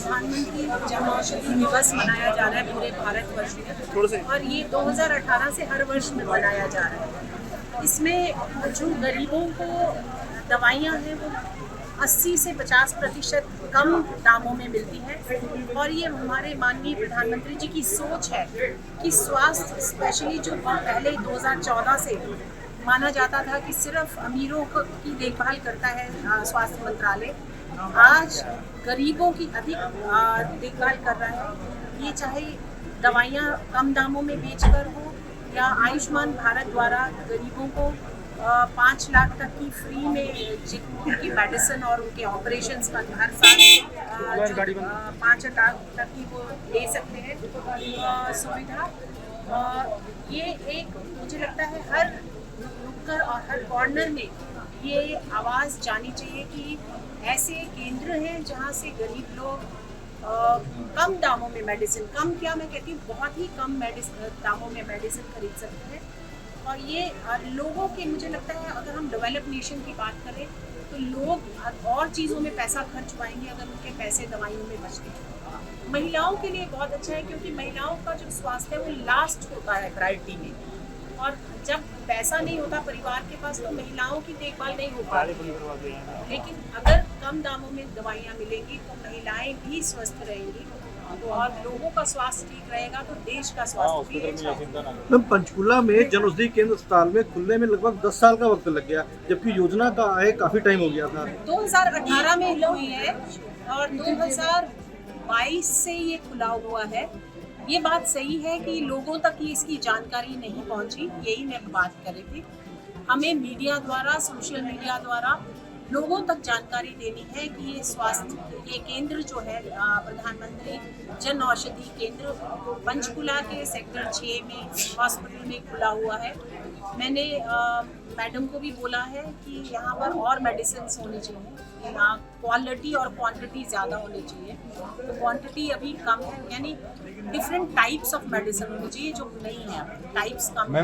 प्रधानमंत्री जन औषधि दिवस मनाया जा रहा है पूरे भारतवर्ष में, और ये 2018 से हर वर्ष में मनाया जा रहा है। इसमें जो गरीबों को दवाइयाँ हैं वो 80 से 50% कम दामों में मिलती है, और ये हमारे माननीय प्रधानमंत्री जी की सोच है कि स्वास्थ्य, स्पेशली जो पहले 2014 से माना जाता था कि सिर्फ अमीरों की देखभाल करता है स्वास्थ्य मंत्रालय, आज गरीबों की अधिक देखभाल कर रहा है। ये चाहे दवाइयाँ कम दामों में बेचकर हो या आयुष्मान भारत द्वारा गरीबों को 5 लाख तक की फ्री में उनकी मेडिसिन और उनके ऑपरेशंस का हर साल 5 लाख तक की वो ले सकते हैं सुविधा। ये एक मुझे लगता है हर नुक्कड़ और हर कॉर्नर में ये आवाज़ जानी चाहिए कि ऐसे केंद्र हैं जहाँ से गरीब लोग कम दामों में मेडिसिन, कम क्या मैं कहती हूँ, बहुत ही कम दामों में मेडिसिन खरीद सकते हैं। और ये लोगों के, मुझे लगता है अगर हम डेवलप नेशन की बात करें तो लोग और चीज़ों में पैसा खर्च पाएंगे अगर उनके पैसे दवाइयों में बचते हैं। महिलाओं के लिए बहुत अच्छा है क्योंकि महिलाओं का जो स्वास्थ्य है वो लास्ट होता है प्रायोरिटी में, और जब पैसा नहीं होता परिवार के पास तो महिलाओं की देखभाल नहीं हो पाती। लेकिन अगर कम दामों में दवाइयाँ मिलेंगी तो महिलाएं भी स्वस्थ रहेंगी और लोगों का स्वास्थ्य ठीक रहेगा तो देश का स्वास्थ्य भी अच्छा होगा। पंचकुला में जन औषधि केंद्र अस्पताल में खुलने में लगभग 10 साल का वक्त लग गया, जबकि योजना का आए काफी टाइम हो गया था। 2018 में हुई है और 2022 से ये खुला हुआ है। ये बात सही है कि लोगों तक इसकी जानकारी नहीं पहुंची, यही मैं बात कर रही थी। हमें मीडिया द्वारा, सोशल मीडिया द्वारा लोगों तक जानकारी देनी है कि ये स्वास्थ्य, ये केंद्र जो है प्रधानमंत्री जन औषधि केंद्र पंचकुला के सेक्टर 6 में हॉस्पिटल में खुला हुआ है। मैंने मैडम को भी बोला है कि यहाँ पर और मेडिसिन होनी चाहिए, यहाँ क्वालिटी और क्वांटिटी ज़्यादा होनी चाहिए। तो क्वांटिटी अभी कम है, यानी डिफरेंट टाइप्स ऑफ मेडिसिन होनी चाहिए जो नहीं है, टाइप्स कम है।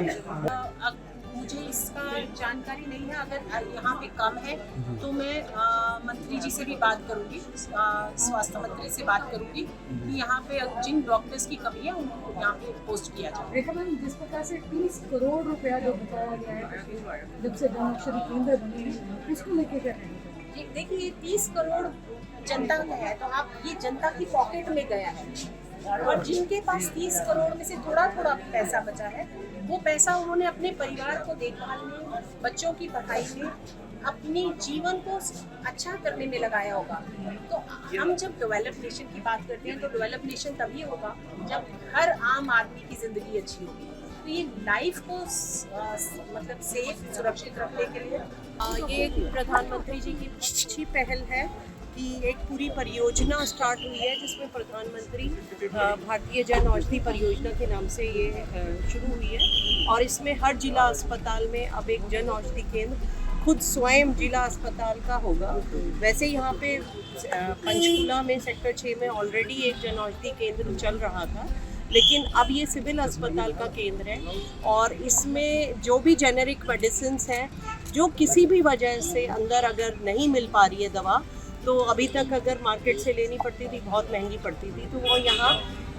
मुझे इसका जानकारी नहीं है, अगर यहाँ पे कम है तो मैं मंत्री जी से भी बात करूँगी, स्वास्थ्य मंत्री से बात करूँगी कि यहाँ पे जिन डॉक्टर्स की कमी है उनको यहाँ पे पोस्ट किया जाए। रेखा मैम, जिस प्रकार से 30 करोड़ रुपया जो बताया गया है जब से जन औषधि केंद्र बने हैं, उसको लेके क्या कहेंगे? देखिए 30 करोड़ जनता का है तो आप, ये जनता की पॉकेट में गया है, और जिनके पास 30 करोड़ में से थोड़ा थोड़ा पैसा बचा है वो पैसा उन्होंने अपने परिवार को देखभाल में, बच्चों की पढ़ाई में, अपनी जीवन को अच्छा करने में लगाया होगा। तो हम जब डेवलप नेशन की बात करते हैं तो डेवलप नेशन तभी होगा जब हर आम आदमी की ज़िंदगी अच्छी होगी। तो ये लाइफ को मतलब सेफ, सुरक्षित रखने के लिए ये प्रधानमंत्री जी की अच्छी पहल है कि एक पूरी परियोजना स्टार्ट हुई है जिसमें प्रधानमंत्री भारतीय जन औषधि परियोजना के नाम से ये शुरू हुई है, और इसमें हर जिला अस्पताल में अब एक जन औषधि केंद्र खुद स्वयं जिला अस्पताल का होगा। वैसे यहाँ पे पंचकुला में सेक्टर 6 में ऑलरेडी एक जन औषधि केंद्र चल रहा था, लेकिन अब ये सिविल अस्पताल का केंद्र है और इसमें जो भी जेनेरिक मेडिसिन्स हैं जो किसी भी वजह से अंदर अगर नहीं मिल पा रही है दवा, तो अभी तक अगर मार्केट से लेनी पड़ती थी बहुत महंगी पड़ती थी, तो वो यहाँ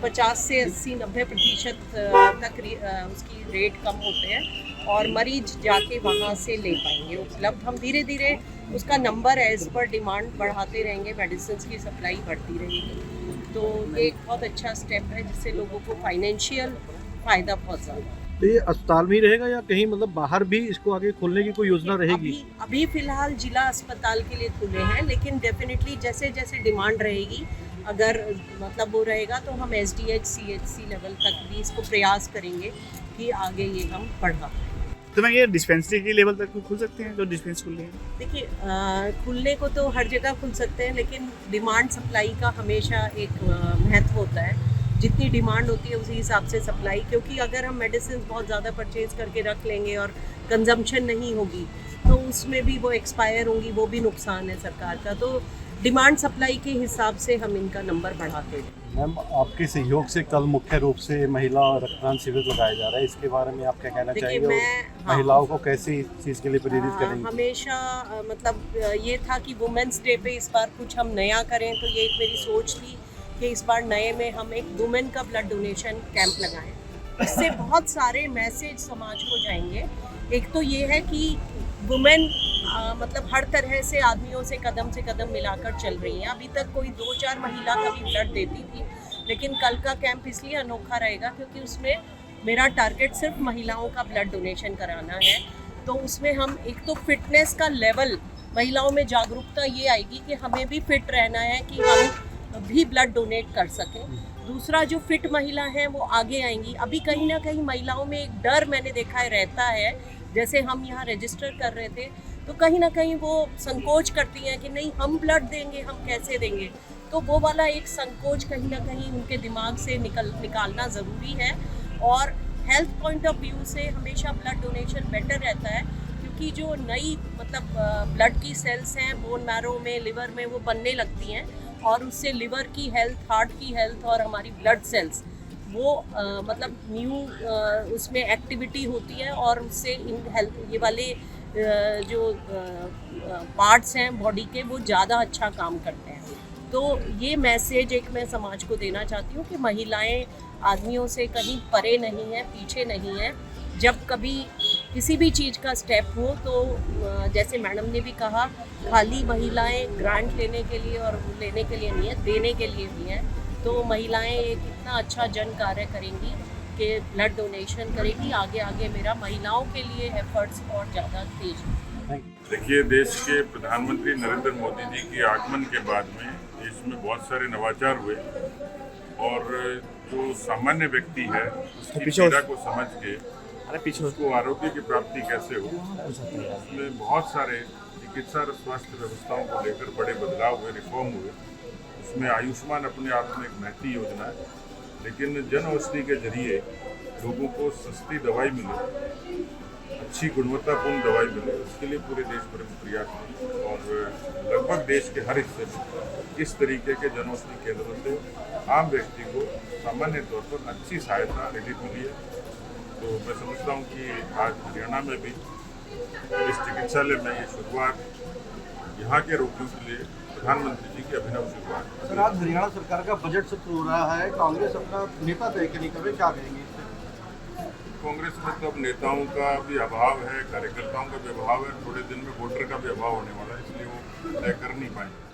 50 से 80-90% तक उसकी रेट कम होते हैं और मरीज जाके वहाँ से ले पाएंगे उपलब्ध। हम धीरे धीरे उसका नंबर एज पर डिमांड बढ़ाते रहेंगे, मेडिसिन की सप्लाई बढ़ती रहेगी। तो ये एक बहुत अच्छा स्टेप है जिससे लोगों को फाइनेंशियल फ़ायदा बहुत ज़्यादा। तो ये अस्पताल में ही रहेगा या कहीं मतलब बाहर भी इसको आगे खोलने की कोई योजना रहेगी? अभी फिलहाल जिला अस्पताल के लिए खुले हैं, लेकिन डेफिनेटली जैसे जैसे डिमांड रहेगी, अगर मतलब वो रहेगा तो हम SDH CHC लेवल तक भी इसको प्रयास करेंगे कि आगे ये हम बढ़ा। तो मैं ये डिस्पेंसरी के लेवल तक खुल सकते हैं जो डिस्पेंस खुल रहे हैं? देखिए खुलने को तो हर जगह खुल सकते हैं, लेकिन डिमांड सप्लाई का हमेशा एक महत्व होता है। जितनी डिमांड होती है उसी हिसाब से सप्लाई, क्योंकि अगर हम मेडिसिन बहुत ज़्यादा परचेज करके रख लेंगे और कंजम्पशन नहीं होगी तो उसमें भी वो एक्सपायर होंगी, वो भी नुकसान है सरकार का। तो डिमांड सप्लाई के हिसाब से हम इनका नंबर बढ़ाते हैं। मैम, आपके सहयोग से कल मुख्य रूप से महिला रक्तदान शिविर लगाया जा रहा है, इसके बारे में आप क्या कहना चाहेंगे? महिलाओं को कैसे इस चीज़ के लिए प्रेरित करेंगे? हमेशा मतलब ये था कि वुमेंस डे पे इस बार कुछ हम नया करें, तो ये एक मेरी सोच थी कि इस बार नए में हम एक वुमेन का ब्लड डोनेशन कैंप लगाएं। इससे बहुत सारे मैसेज समाज को जाएंगे। एक तो ये है कि वुमेन मतलब हर तरह से आदमियों से कदम मिलाकर चल रही हैं। अभी तक कोई 2-4 महिला कभी ब्लड देती थी, लेकिन कल का कैंप इसलिए अनोखा रहेगा क्योंकि उसमें मेरा टारगेट सिर्फ महिलाओं का ब्लड डोनेशन कराना है। तो उसमें हम एक तो फिटनेस का लेवल, महिलाओं में जागरूकता ये आएगी कि हमें भी फिट रहना है कि हम भी ब्लड डोनेट कर सकें। दूसरा, जो फिट महिला हैं वो आगे आएंगी। अभी कहीं ना कहीं महिलाओं में एक डर मैंने देखा है रहता है। जैसे हम यहाँ रजिस्टर कर रहे थे तो कहीं ना कहीं वो संकोच करती हैं कि नहीं हम ब्लड देंगे, हम कैसे देंगे। तो वो वाला एक संकोच कहीं ना कहीं उनके दिमाग से निकालना ज़रूरी है। और हेल्थ पॉइंट ऑफ व्यू से हमेशा ब्लड डोनेशन बेटर रहता है क्योंकि जो नई मतलब ब्लड की सेल्स हैं बोन मैरो में, लिवर में, वो बनने लगती हैं और उससे लिवर की हेल्थ, हार्ट की हेल्थ और हमारी ब्लड सेल्स वो मतलब न्यू उसमें एक्टिविटी होती है और उससे इन हेल्थ ये वाले जो पार्ट्स हैं बॉडी के वो ज़्यादा अच्छा काम करते हैं। तो ये मैसेज एक मैं समाज को देना चाहती हूँ कि महिलाएं आदमियों से कहीं परे नहीं हैं, पीछे नहीं हैं। जब कभी किसी भी चीज़ का स्टेप हो तो जैसे मैडम ने भी कहा, खाली महिलाएं ग्रांट लेने के लिए और लेने के लिए नहीं है, देने के लिए भी हैं। तो महिलाएं एक इतना अच्छा जन कार्य करेंगी कि ब्लड डोनेशन करेगी। आगे आगे मेरा महिलाओं के लिए एफर्ट्स और ज़्यादा तेज है। देखिए, देश के प्रधानमंत्री नरेंद्र मोदी जी के आगमन के बाद में देश में बहुत सारे नवाचार हुए और जो सामान्य व्यक्ति है उसकी पीड़ा को समझ के उसको आरोग्य की प्राप्ति कैसे हो, उसमें बहुत सारे चिकित्सा और स्वास्थ्य व्यवस्थाओं को लेकर बड़े बदलाव हुए, रिफॉर्म हुए। उसमें आयुष्मान अपने आप में एक महती योजना है, लेकिन जन औषधि के जरिए लोगों को सस्ती दवाई मिले, अच्छी गुणवत्तापूर्ण दवाई मिले, उसके लिए पूरे देश भर में प्रयास हैं। और लगभग देश के हर हिस्से में इस तरीके के जन औषधि केंद्रों से आम व्यक्ति को सामान्य तौर पर अच्छी सहायता रिलीफ मिली है। तो मैं समझता हूँ कि आज हरियाणा में भी इस चिकित्सालय में ये शुरुआत यहाँ के रोगियों के लिए प्रधानमंत्री जी की अभिनव शुरुआत। सर, आज हरियाणा सरकार का बजट सत्र हो रहा है, कांग्रेस अपना नेता तय नहीं कर रही, क्या कहेंगे इससे? कांग्रेस में तो अब नेताओं का भी अभाव है, कार्यकर्ताओं का भी अभाव है, थोड़े दिन में वोटर का भी अभाव होने वाला है, इसलिए वो तय कर नहीं पाएंगे।